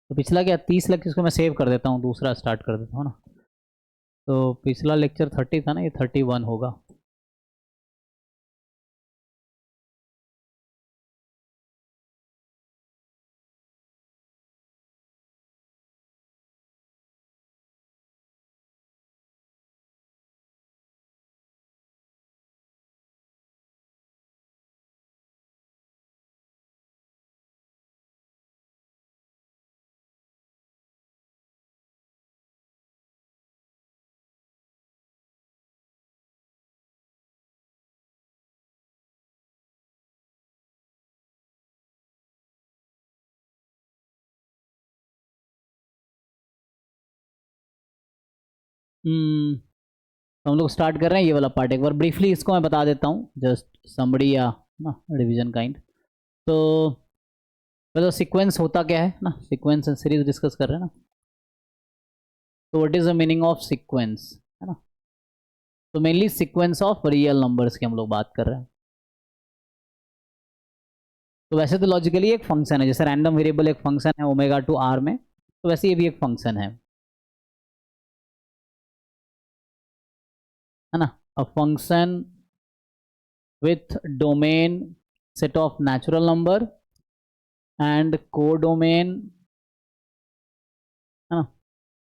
तो पिछला क्या 30 लेक्चर, इसको मैं सेव कर देता हूँ, दूसरा स्टार्ट कर देता हूँ ना। तो पिछला लेक्चर 30 था ना, ये 31 होगा। तो हम लोग स्टार्ट कर रहे हैं ये वाला पार्ट। एक बार ब्रीफली इसको मैं बता देता हूँ, जस्ट समरी या ना रिवीजन काइंड। तो पहले सीक्वेंस होता क्या है ना, सीक्वेंस एंड सीरीज डिस्कस कर रहे हैं ना। तो what is the meaning of sequence, है ना। तो mainly sequence of real numbers की हम लोग बात कर रहे हैं। तो वैसे तो लॉजिकली एक फंक्शन है, जैसे रैंडम वेरिएबल एक फंक्शन है ओमेगा टू आर में, तो वैसे ये भी एक फंक्शन है ना। A function with domain set of natural number and codomain, है ना।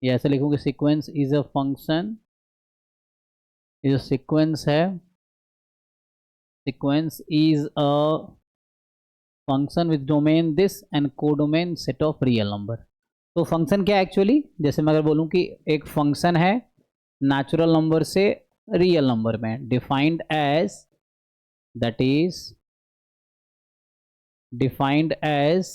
ये ऐसे लिखूंगे, सीक्वेंस इज अ फंक्शन, ये जो सीक्वेंस है, sequence is a function with domain this and codomain set of real number. तो फंक्शन क्या है एक्चुअली, जैसे मैं अगर बोलूं कि एक फंक्शन है नेचुरल नंबर से रियल नंबर में, defined as, that is defined as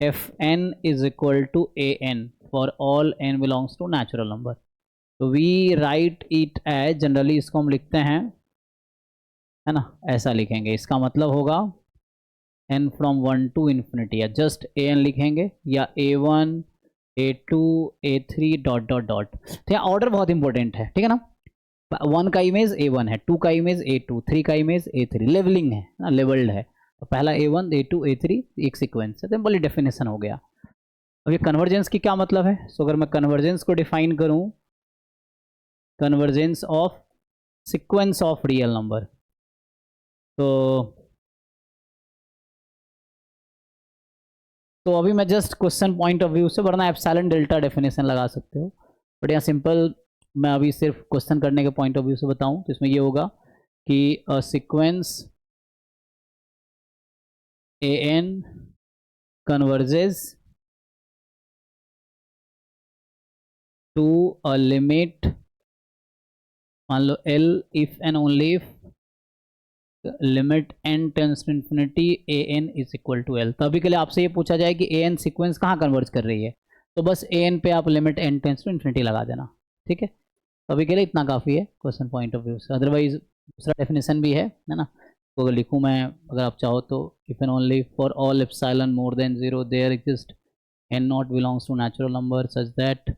f n is equal to a n for all n belongs to natural number. तो we write it as, generally इसको हम लिखते हैं, है ना, ऐसा लिखेंगे। इसका मतलब होगा एन फ्रॉम 1 टू इन्फिनिटी, या जस्ट ए एन लिखेंगे, या A1 A2 A3 dot dot dot. ठीक है, ऑर्डर बहुत इंपॉर्टेंट है, ठीक है ना। 1 का इमेज A1 है, 2 का इमेज A2, 3 का इमेज A3, लेवलिंग है ना, लेवल्ड है। तो पहला A1 A2 A3 एक सीक्वेंस है, सिंपली डेफिनेशन हो गया। अब ये कन्वर्जेंस की क्या मतलब है, सो अगर मैं कन्वर्जेंस को डिफाइन करूं, convergence of sequence of real number, तो अभी मैं just question point of view से, वरना एप्सिलॉन डेल्टा डेफिनेशन लगा सकते हो, बट यहाँ सिंपल मैं अभी सिर्फ क्वेश्चन करने के पॉइंट ऑफ व्यू से बताऊं, तो इसमें ये होगा कि sequence a n converges to a limit, मान लो L, if and only if limit N tends to infinity A N is equal to L. तो अभी के लिए आपसे ये पूछा जाए कि ए एन सीक्वेंस कहाँ कन्वर्ज कर रही है, तो बस ए एन पे आप limit N tends to infinity लगा देना, ठीक है। तो अभी के लिए इतना काफ़ी है क्वेश्चन पॉइंट ऑफ व्यू से। अदरवाइज दूसरा डेफिनेशन भी है ना। तो अगर लिखूँ मैं, अगर आप चाहो तो, if and only for all epsilon more than 0 there exist N not belongs to natural number such that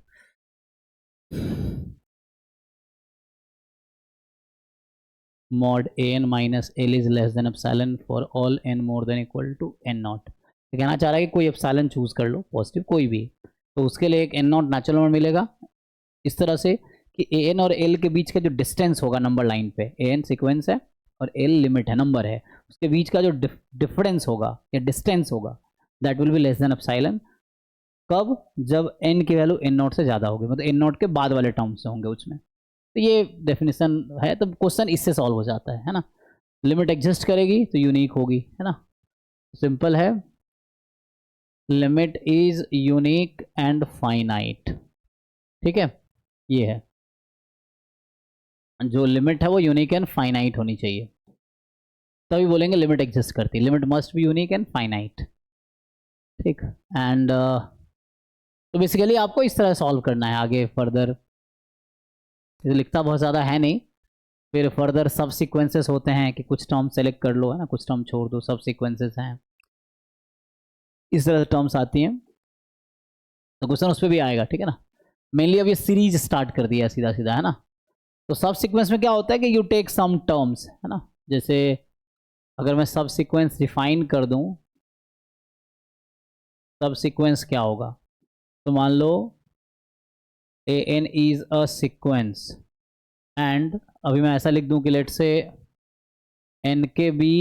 mod an minus l is less than epsilon for all n more than equal to n naught। तो कहना चाह रहा है कि कोई epsilon choose कर लो, positive कोई भी, तो उसके लिए एक n नॉट नेचुरल नंबर मिलेगा, इस तरह से कि ए एन और एल के बीच का जो डिस्टेंस होगा नंबर लाइन पे, ए एन सीक्वेंस है और एल लिमिट है, नंबर है, उसके बीच का जो डिफरेंस होगा या डिस्टेंस होगा, that will be less then epsilon. कब, जब एन की वैल्यू एन नॉट से ज़्यादा होगी, मतलब एन नॉट के बाद वाले टर्म्स से होंगे उसमें। तो ये डेफिनेशन है, तो क्वेश्चन इससे सॉल्व हो जाता है ना। लिमिट एग्जिस्ट करेगी तो यूनिक होगी, है ना, सिंपल है। Limit is unique and finite, ठीक है, ये है, जो लिमिट है वो यूनिक एंड फाइनाइट होनी चाहिए, तभी बोलेंगे लिमिट एग्जिस्ट करती है। Limit must be unique and finite, ठीक। एंड तो बेसिकली आपको इस तरह सॉल्व करना है आगे फर्दर, लिखता बहुत ज़्यादा है नहीं। फिर फर्दर सब सीक्वेंसेस होते हैं कि कुछ टर्म सेलेक्ट कर लो, है ना, कुछ टर्म छोड़ दो, सब सीक्वेंसेस हैं, इस तरह से टर्म्स आती हैं, तो क्वेश्चन उस पर भी आएगा, ठीक है ना। मेनली अब ये सीरीज स्टार्ट कर दिया सीधा सीधा, है ना। तो सब सीक्वेंस में क्या होता है कि यू टेक सम टर्म्स, है ना, जैसे अगर मैं सब सीक्वेंस डिफाइन कर दूं, सब सीक्वेंस क्या होगा? तो मान लो a N is a sequence and अभी मैं ऐसा लिख दूं कि लेट से एन के be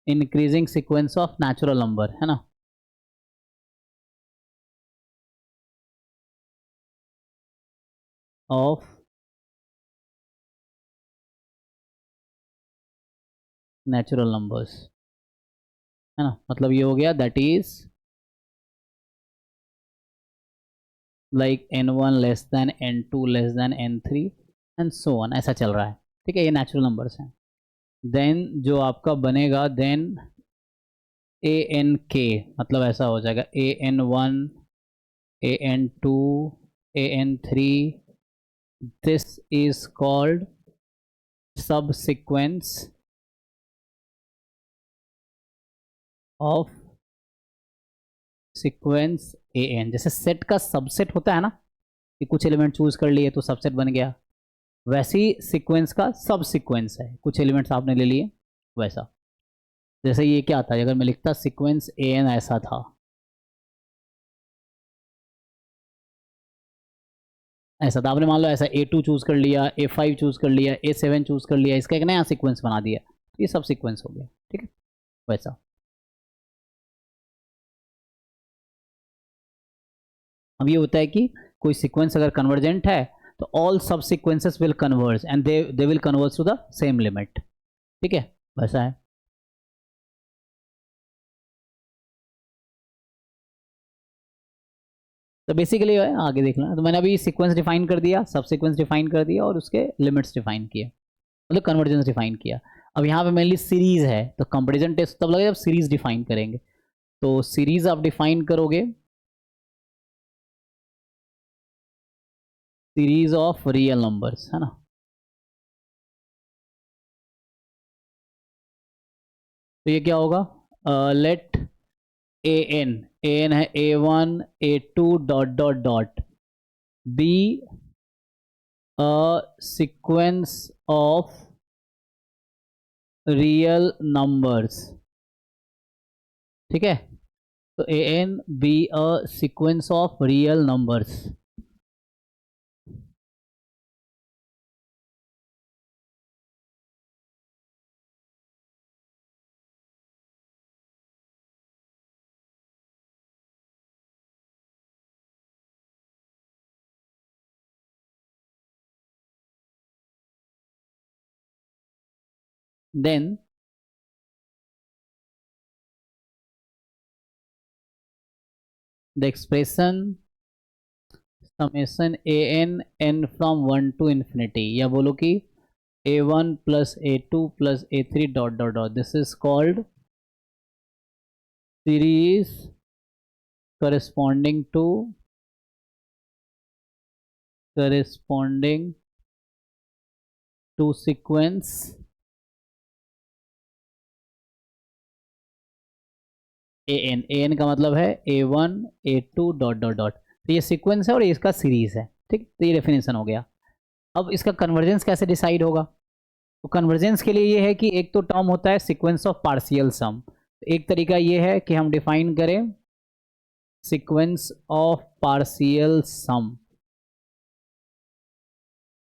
increasing sequence of natural number, है ना? ऑफ नेचुरल नंबर्स, है ना? मतलब ये हो गया that is like n1 less than n2 less than n3 and so on, ऐसा चल रहा है। ठीक है, ये नेचुरल नंबर्स हैं। देन जो आपका बनेगा देन ए एन के, मतलब ऐसा हो जाएगा a n one, a n two, a n three, this is called subsequence of sequence a n. जैसे सेट का सबसेट होता है ना, कि कुछ एलिमेंट चूज कर लिए तो सबसेट बन गया, वैसे ही सीक्वेंस का सब सीक्वेंस है, कुछ एलिमेंट्स आपने ले लिए वैसा। जैसे ये क्या था, अगर मैं लिखता सीक्वेंस ए एन ऐसा था, ऐसा था, आपने मान लो ऐसा A2 चूज कर लिया, A5 चूज कर लिया, A7 चूज कर लिया, इसका एक नया सीक्वेंस बना दिया, ये सब सीक्वेंस हो गया। ठीक है, वैसा। अब ये होता है कि कोई सीक्वेंस अगर कन्वर्जेंट है तो ऑल सब sequences will converge and they will converge to the same limit. ठीक है, वैसा है। तो बेसिकली आगे देखना, तो मैंने अभी सीक्वेंस डिफाइन कर दिया, सब सीक्वेंस डिफाइन कर दिया और उसके लिमिट्स डिफाइन किए, मतलब कन्वर्जेंस डिफाइन किया। अब यहाँ पे मेनली सीरीज है, तो कंपेरिजन टेस्ट तब लगेगा जब सीरीज डिफाइन करेंगे। तो सीरीज आप डिफाइन करोगे, सीरीज ऑफ रियल नंबर्स, है ना? तो ये क्या होगा, लेट ए एन है A1 A2 dot dot dot be a sequence of real numbers. ठीक है, तो ए n be a sequence of real numbers. then the expression summation a n from 1 to infinity, या बोलो कि a1 plus a2 plus a3 dot dot dot, this is called series corresponding to sequence an का मतलब है a1 a2 dot dot dot, तो ये sequence है और ये इसका सीरीज है। ठीक, तो ये डेफिनेशन हो गया। अब इसका कन्वर्जेंस कैसे डिसाइड होगा? तो कन्वर्जेंस के लिए ये है कि एक तो टर्म होता है सीक्वेंस ऑफ पार्शियल सम, एक तरीका ये है कि हम डिफाइन करें sequence of partial sum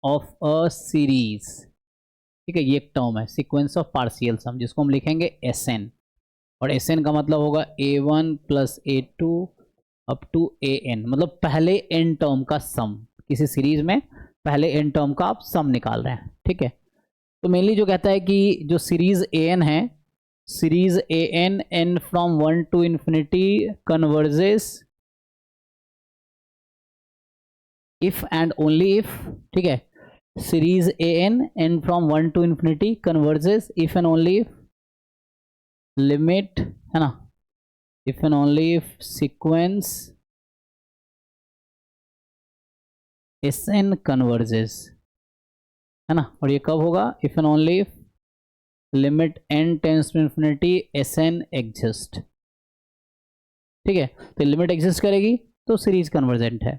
of a series. ठीक है, ये एक टर्म है सीक्वेंस ऑफ पार्शियल सम, जिसको हम लिखेंगे Sn, और Sn का मतलब होगा A1 plus A2 up to An, मतलब पहले n टर्म का सम, किसी सीरीज में पहले n टर्म का आप सम निकाल रहे हैं। ठीक है, तो मेनली जो कहता है कि जो सीरीज An है, series An n from 1 to infinity converges if and only if. ठीक है, series An n from 1 to infinity converges if and only if limit, है ना, if and only if sequence Sn converges, है ना। और ये कब होगा? If and only if limit n tends to infinity Sn exist. ठीक है, तो लिमिट एग्जिस्ट करेगी तो सीरीज कन्वर्जेंट है,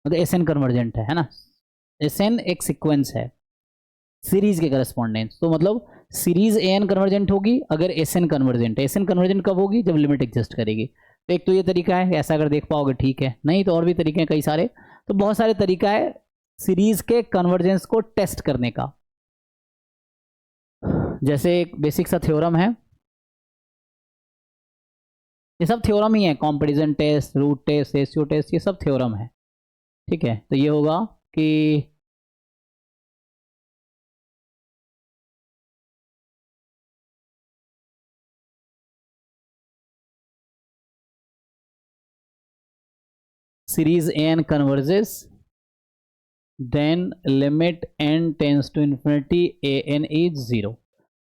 मतलब Sn कन्वर्जेंट है ना। Sn एक सीक्वेंस है सीरीज के करस्पॉन्डेंस, तो मतलब सीरीज ए एन कन्वर्जेंट होगी अगर एस एन कन्वर्जेंट है। एस एन कन्वर्जेंट कब होगी? जब लिमिट एग्जिस्ट करेगी। तो एक तो ये तरीका है, ऐसा अगर देख पाओगे ठीक है, नहीं तो और भी तरीके हैं कई सारे। तो बहुत सारे तरीका है सीरीज के कन्वर्जेंस को टेस्ट करने का। जैसे एक बेसिक सा थ्योरम है, ये सब थ्योरम ही है, comparison test, root test, ratio test, ये सब थ्योरम है। ठीक है, तो ये होगा कि series N converges then limit N tends to infinity A N is 0।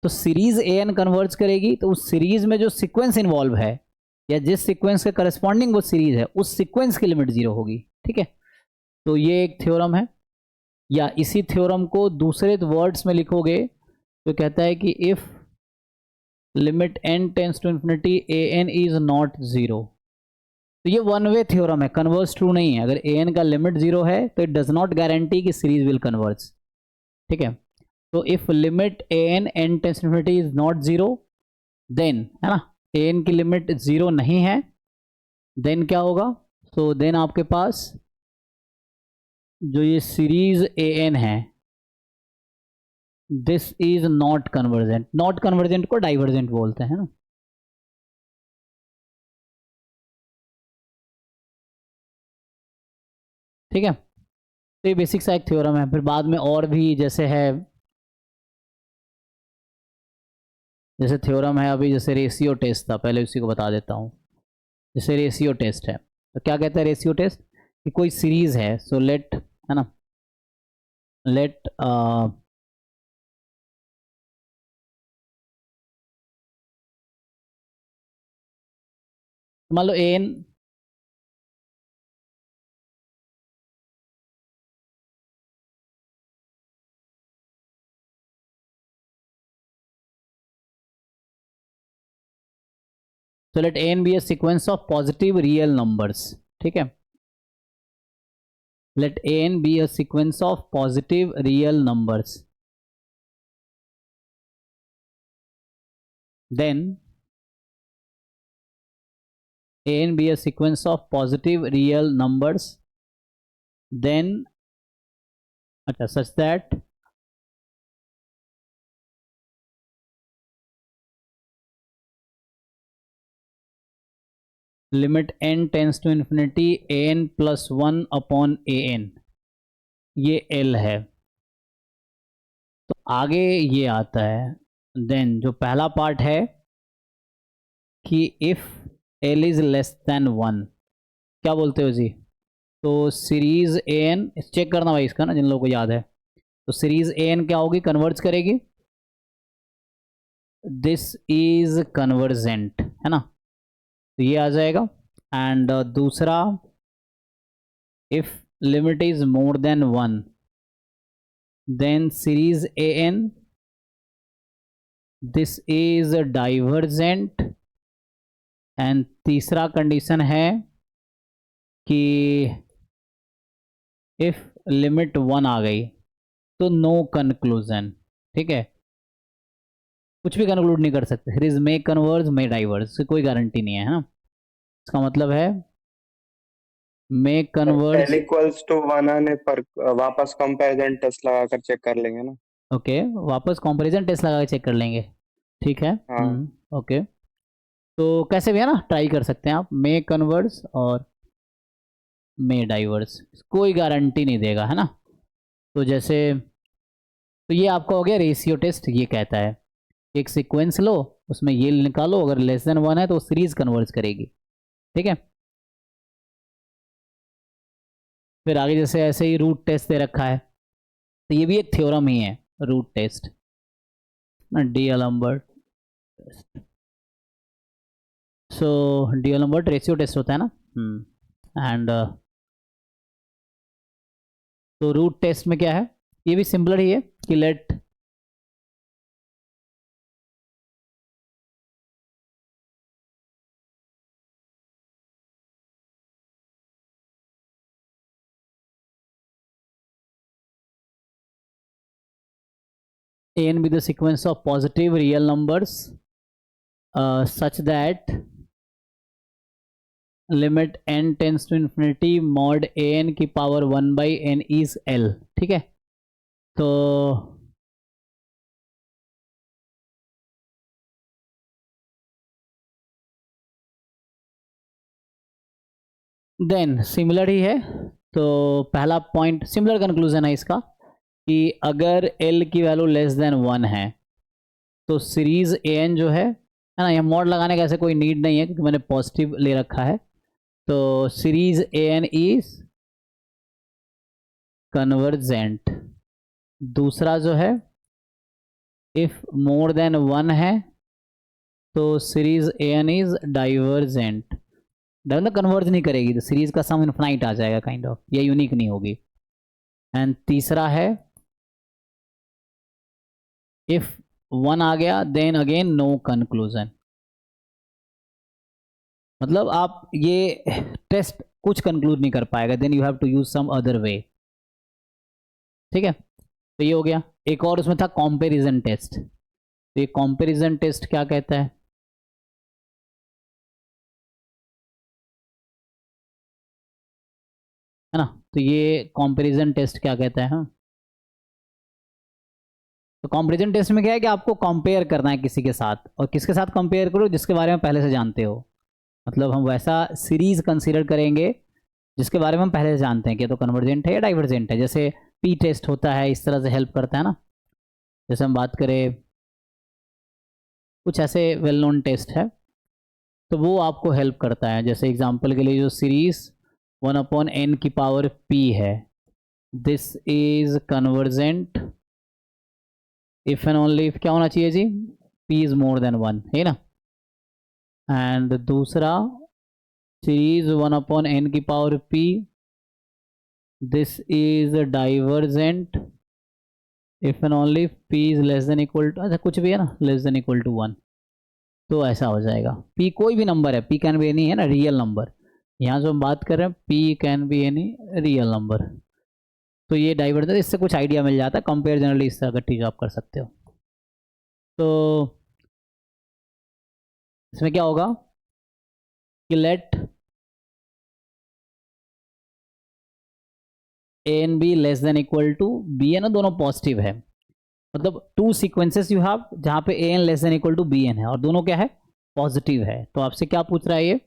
तो सीरीज ए एन कन्वर्ज करेगी तो उस सीरीज में जो सीक्वेंस इन्वॉल्व है या जिस सीक्वेंस के करस्पॉन्डिंग वो सीरीज है उस सीक्वेंस की लिमिट 0 होगी। ठीक है, तो ये एक थ्योरम है। या इसी थ्योरम को दूसरे वर्ड्स में लिखोगे तो कहता है कि if limit N tends to infinity A N is not 0। तो ये वन वे थ्योरम है, कन्वर्स ट्रू नहीं है। अगर ए एन का लिमिट 0 है तो इट डज नॉट गारंटी कि सीरीज विल कन्वर्ज। ठीक है, तो if limit A N N tends to infinity is not 0 then, है ना, ए एन की लिमिट 0 नहीं है, देन क्या होगा? तो देन आपके पास जो ये सीरीज ए एन है this is not convergent. Not convergent को डाइवर्जेंट बोलते हैं ना। ठीक है, तो ये बेसिक सा एक थ्योरम है। फिर बाद में और भी जैसे है, जैसे थ्योरम है अभी, जैसे रेशियो टेस्ट था, पहले उसी को बता देता हूँ। जैसे रेशियो टेस्ट है तो क्या कहता है रेशियो टेस्ट? कि कोई सीरीज है, सो लेट, है ना, लेट मान लो N, so let n be a sequence of positive real numbers. ठीक है, let n be a sequence of positive real numbers, then n be a sequence of positive real numbers, then अच्छा such that limit n tends to infinity an plus 1 upon an, ये l है। तो आगे ये आता है, then जो पहला पार्ट है कि if l is less then 1, क्या बोलते हो जी? तो सीरीज an, चेक करना भाई इसका ना जिन लोगों को याद है। तो सीरीज an क्या होगी? कन्वर्ज करेगी, दिस इज कन्वर्जेंट, है ना, तो ये आ जाएगा। एंड दूसरा, if limit is more than 1 then series an this is divergent. And तीसरा कंडीशन है कि इफ लिमिट 1 आ गई तो नो कंक्लूजन। ठीक है, कुछ भी कंक्लूड नहीं कर सकते। सीरीज मे कन्वर्ज मे डाइवर्ज, कोई गारंटी नहीं है ना। इसका मतलब है मे कन्वर्ज। एल इक्वल्स टू 1 आने पर वापस कंपैरिजन टेस्ट लगाकर चेक कर लेंगे ना। ओके, वापस कंपैरिजन टेस्ट लगा के चेक कर लेंगे। ठीक है, हाँ। ओके। तो कैसे भी है ना, ट्राई कर सकते हैं आप, मे कन्वर्ज और मे डाइवर्स, कोई गारंटी नहीं देगा, है ना। तो जैसे, तो ये आपका हो गया रेशियो टेस्ट। ये कहता है एक सीक्वेंस लो, उसमें ये निकालो, अगर लेस देन 1 है तो सीरीज कन्वर्ज करेगी। ठीक है, फिर आगे जैसे ऐसे ही रूट टेस्ट दे रखा है, तो ये भी एक थ्योरम ही है, रूट टेस्ट, डी एलम्बर्ट। सो डी एलम्बर्ट रेशियो टेस्ट होता है ना। एंड तो रूट टेस्ट में क्या है? ये भी सिंपलर ही है कि late n be the sequence of positive real numbers such that limit n tends to infinity mod an की पावर 1/n इज l। ठीक है, तो देन सिमिलर ही है। तो पहला पॉइंट सिमिलर कंक्लूजन है इसका कि अगर l की वैल्यू लेस देन 1 है तो सीरीज an जो है ना, यहाँ मॉड लगाने का ऐसे कोई नीड नहीं है क्योंकि मैंने पॉजिटिव ले रखा है। तो सीरीज an इज कन्वर्जेंट। दूसरा जो है इफ मोर देन 1 है तो सीरीज an इज डाइवर्जेंट। मतलब कन्वर्ज नहीं करेगी तो सीरीज का सम इन्फिनाइट आ जाएगा काइंड ऑफ, ये यूनिक नहीं होगी। एंड तीसरा है इफ 1 आ गया देन अगेन नो कंक्लूजन। मतलब आप ये टेस्ट कुछ कंक्लूड नहीं कर पाएगा, then you have to use some other way. ठीक है, तो ये हो गया। एक और उसमें था कंपैरिजन टेस्ट। तो ये कंपैरिजन टेस्ट क्या कहता है ना, तो ये कंपैरिजन टेस्ट क्या कहता है। हाँ, तो कंपैरिजन टेस्ट में क्या है कि आपको कंपेयर करना है किसी के साथ, और किसके साथ कंपेयर करो, जिसके बारे में पहले से जानते हो। मतलब हम वैसा सीरीज कंसीडर करेंगे जिसके बारे में हम पहले से जानते हैं कि तो कन्वर्जेंट है या डाइवर्जेंट है। जैसे पी टेस्ट होता है, इस तरह से हेल्प करता है ना। जैसे हम बात करें कुछ ऐसे वेल नोन टेस्ट है तो वो आपको हेल्प करता है। जैसे एग्जांपल के लिए जो सीरीज 1/n की पावर p है, this is convergent if and only if क्या होना चाहिए जी, p इज मोर देन 1 है ना। एंड दूसरा सीरीज 1/n की power p, this is divergent if and only p is less than equal to, अच्छा कुछ भी है ना, लेस देन इक्वल टू 1। तो ऐसा हो जाएगा। p कोई भी नंबर है, p कैन बी एनी है ना, रियल नंबर। यहाँ जो हम बात कर रहे हैं p can be any real number. तो ये डाइवर्जेंट, इससे कुछ आइडिया मिल जाता है। कंपेयर जनरली इस तरह का चीज़ आप कर सकते हो। तो इसमें क्या होगा कि let a n be less than equal to b n, दोनों पॉजिटिव है। मतलब टू सीक्वेंसेस यू हैव जहाँ पे a n less than equal to b n है और दोनों क्या है, पॉजिटिव है। तो आपसे क्या पूछ रहा है ये,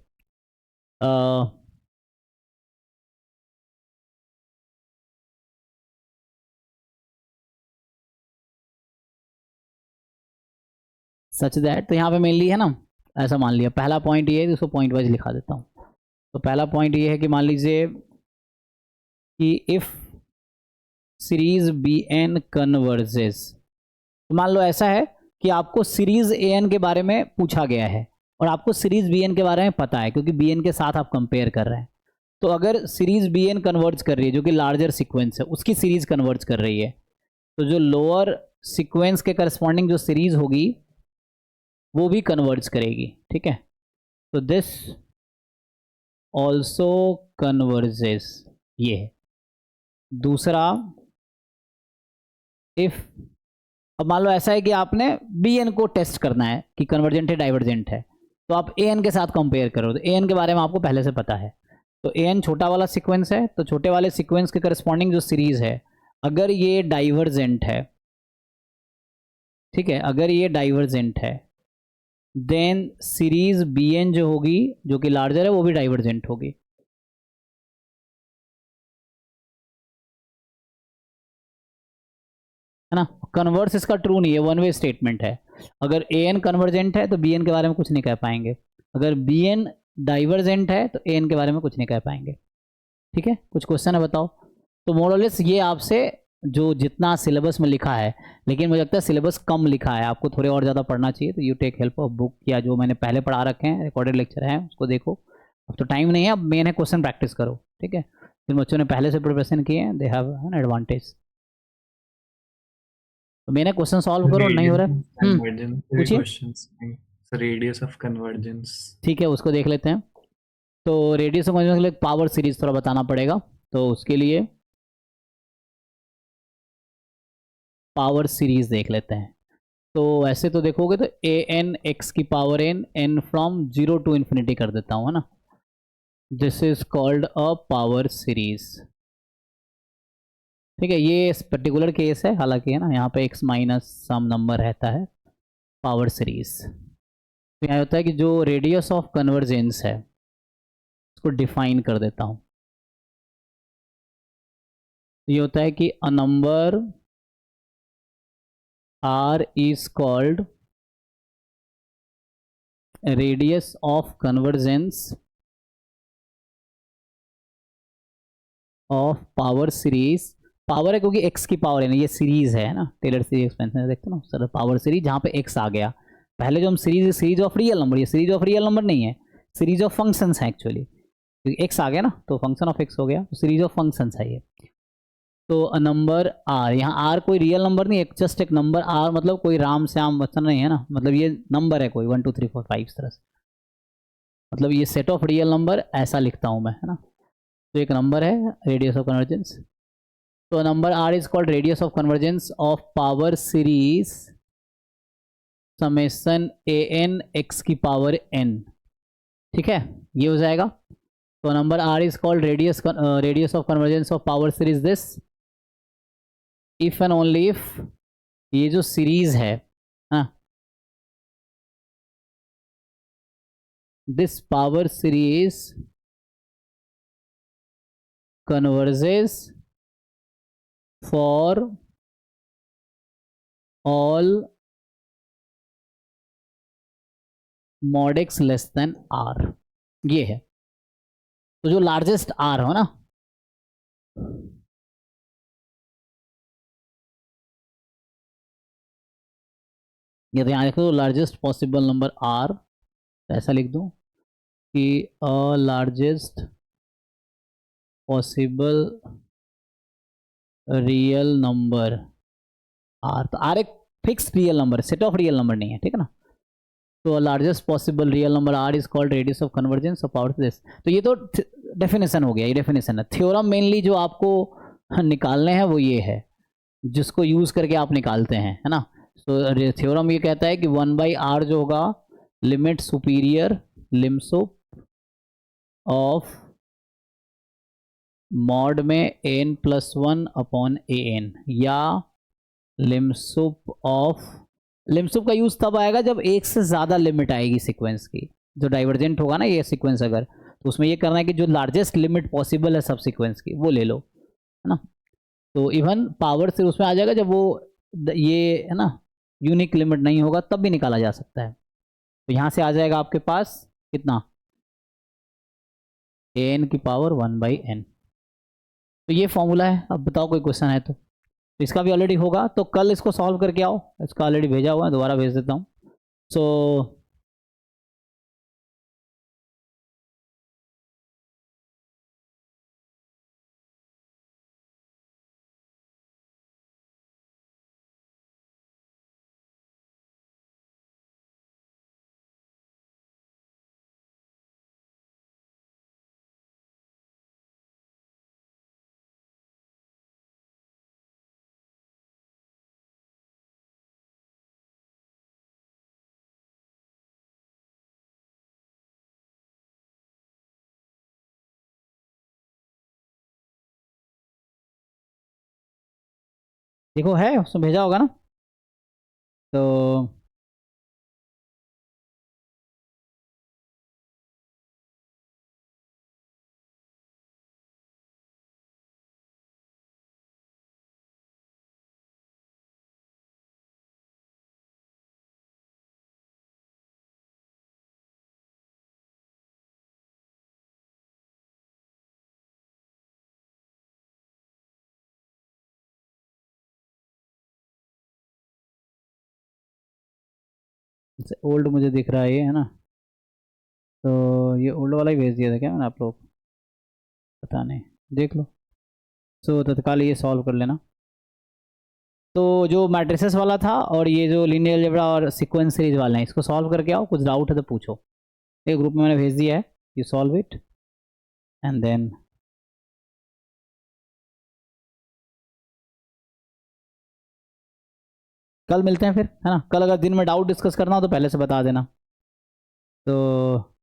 सच दैट, तो यहाँ पे मेनली है ना ऐसा मान लिया। पहला पॉइंट ये है, इसको पॉइंट वाइज लिखा देता हूँ। तो पहला पॉइंट ये है कि मान लीजिए कि if series B N converges, तो मान लो ऐसा है कि आपको सीरीज ए एन के बारे में पूछा गया है और आपको सीरीज बी एन के बारे में पता है क्योंकि बी एन के साथ आप कंपेयर कर रहे हैं। तो अगर सीरीज बी एन कन्वर्ज कर रही है जो कि लार्जर सीक्वेंस है, उसकी सीरीज कन्वर्ज कर रही है, तो जो लोअर सीक्वेंस के करस्पॉन्डिंग जो सीरीज होगी वो भी कन्वर्ज करेगी। ठीक है, तो दिस ऑल्सो कन्वर्जेस, ये है। दूसरा इफ, अब मान लो ऐसा है कि आपने बी एन को टेस्ट करना है कि कन्वर्जेंट है डाइवर्जेंट है, तो आप ए एन के साथ कंपेयर करो। तो ए एन के बारे में आपको पहले से पता है। तो ए एन छोटा वाला सीक्वेंस है, तो छोटे वाले सीक्वेंस के करस्पॉन्डिंग जो सीरीज है, अगर ये डाइवर्जेंट है, ठीक है, अगर ये डाइवर्जेंट है, देन सीरीज बी एन जो होगी जो कि लार्जर है वो भी डाइवर्जेंट होगी। है ना, कन्वर्स इसका ट्रू नहीं है, वन वे स्टेटमेंट है। अगर ए एन कन्वर्जेंट है तो बी एन के बारे में कुछ नहीं कह पाएंगे, अगर बी एन डाइवर्जेंट है तो ए एन के बारे में कुछ नहीं कह पाएंगे। ठीक है, कुछ क्वेश्चन है बताओ। तो मोरलेस ये आपसे जो जितना सिलेबस में लिखा है, लेकिन मुझे लगता है सिलेबस कम लिखा है, आपको थोड़े और ज़्यादा पढ़ना चाहिए। तो you take help of book, या जो मैंने पहले पढ़ा रखे हैं रिकॉर्डेड लेक्चर हैं उसको देखो। अब तो टाइम नहीं है, अब मेन है क्वेश्चन प्रैक्टिस करो। ठीक है, जिन बच्चों ने पहले से प्रिपरेशन किए हैं दे हैव एन एडवांटेज। तो मैंने क्वेश्चन सॉल्व करो, नहीं हो रहा है पूछिए। रेडियस ऑफ कन्वर्जेंस, ठीक है, उसको देख लेते हैं। तो रेडियस ऑफ कन्वर्जेंस के लिए पावर सीरीज थोड़ा बताना पड़ेगा। तो उसके लिए पावर सीरीज देख लेते हैं। तो ऐसे तो देखोगे तो ए एन एक्स की power N, N from 0 to infinity कर देता हूँ, है ना। This is called a power series. ठीक है, ये पर्टिकुलर केस है हालांकि, है ना, यहाँ पे x माइनस सम नंबर रहता है पावर सीरीज। तो यहाँ होता है कि जो रेडियस ऑफ कन्वर्जेंस है उसको डिफाइन कर देता हूँ। ये होता है कि a number r is called radius of convergence of power series। Power है क्योंकि x की पावर है ना, ये सीरीज है ना, टेलर सीरीज एक्सपेंशन देखते हो ना सर, पावर सीरीज जहाँ पे x आ गया। पहले जो हम सीरीज ऑफ रियल नंबर, ये सीरीज ऑफ रियल नंबर नहीं है, सीरीज ऑफ फंक्शंस है एक्चुअली, क्योंकि x आ गया ना तो फंक्शन ऑफ x हो गया, तो सीरीज ऑफ फंक्शंस है ये। तो अ नंबर r, यहाँ r कोई रियल नंबर नहीं है, जस्ट एक नंबर r, मतलब कोई राम श्याम बच्चन नहीं है ना, मतलब ये नंबर है कोई 1 2 3 4 5 इस तरह से, मतलब ये सेट ऑफ रियल नंबर ऐसा लिखता हूँ मैं, है ना। तो एक नंबर है रेडियस ऑफ कन्वर्जेंस, तो number r is called radius of convergence of power series summation A N X की पावर n। ठीक है, ये हो जाएगा। तो number r is called radius of convergence of power series this if and only if ये जो series है, this power series converges for all mod x less than r, ये है। तो जो लार्जेस्ट r हो ना, ये तो यहाँ देखो लार्जेस्ट पॉसिबल नंबर r, तो ऐसा लिख दूं कि a largest possible real number r, तो r एक fix real number, set of real number नहीं है, ठीक है ना। तो largest possible real number r is called radius of convergence of power this. तो ये तो डेफिनेशन हो गया, ये डेफिनेशन है। थ्योरम मेनली जो आपको निकालने हैं वो ये है, जिसको यूज करके आप निकालते हैं, है ना। तो थ्योरम ये कहता है कि 1/r जो होगा लिमिट सुपीरियर लिमसुप ऑफ मॉड में n+1 अपॉन an, या लिमसुप ऑफ, लिमसुप का यूज तब आएगा जब एक से ज्यादा लिमिट आएगी सीक्वेंस की, जो डाइवर्जेंट होगा ना ये सीक्वेंस अगर, तो उसमें ये करना है कि जो लार्जेस्ट लिमिट पॉसिबल है सब सीक्वेंस की वो ले लो, है ना। तो इवन पावर से उसमें आ जाएगा जब वो ये, है ना, यूनिक लिमिट नहीं होगा तब भी निकाला जा सकता है। तो यहाँ से आ जाएगा आपके पास कितना, an की पावर 1/n। तो ये फॉर्मूला है। अब बताओ कोई क्वेश्चन है तो इसका भी ऑलरेडी होगा, तो कल इसको सॉल्व करके आओ, इसका ऑलरेडी भेजा हुआ है, दोबारा भेज देता हूँ। सो देखो है, उसमें भेजा होगा ना, तो ओल्ड मुझे दिख रहा है ये, है ना। तो ये ओल्ड वाला ही भेज दिया था क्या मैंने आप लोग, पता नहीं, देख लो। सो तत्काल ये सॉल्व कर लेना। तो जो मैट्रिसेस वाला था और ये जो लीनियर अलजेब्रा और सीक्वेंस सीरीज वाले हैं, इसको सॉल्व करके आओ, कुछ डाउट है तो पूछो। एक ग्रुप में मैंने भेज दिया है, you solve it and then कल मिलते हैं फिर, है ना। कल अगर दिन में डाउट डिस्कस करना हो तो पहले से बता देना। तो